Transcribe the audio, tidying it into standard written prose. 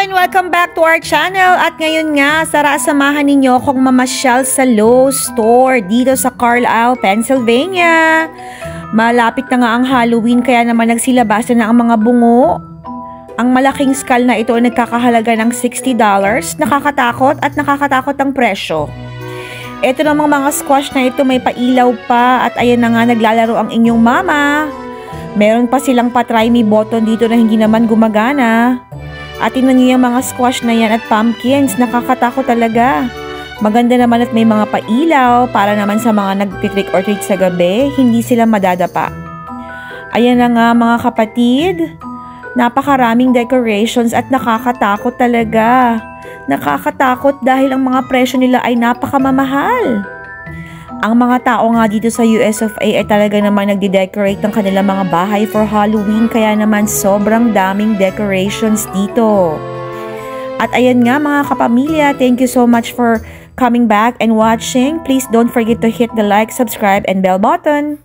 and welcome back to our channel. At ngayon nga, samahan ninyo akong mamasyal sa Lowe's store dito sa Carlisle, Pennsylvania. Malapit na nga ang Halloween kaya naman nagsilabasan na ang mga bungo. Ang malaking skull na ito ay nagkakahalaga ng $60. Nakakatakot at nakakatakot ang presyo. Ito namang mga squash na ito may pailaw pa at ayan na nga naglalaro ang inyong mama. Meron pa silang pa-try me button dito na hindi naman gumagana. At tingnan niyo yung mga squash na yan at pumpkins, nakakatakot talaga. Maganda naman at may mga pailaw para naman sa mga nag-trick or treat sa gabi, hindi sila madadapa. Ayan na nga mga kapatid, napakaraming decorations at nakakatakot talaga. Nakakatakot dahil ang mga presyo nila ay napakamamahal. Ang mga tao nga dito sa US of A ay talaga naman nagde-decorate ng kanilang mga bahay for Halloween kaya naman sobrang daming decorations dito. At ayan nga mga kapamilya, thank you so much for coming back and watching. Please don't forget to hit the like, subscribe, and bell button.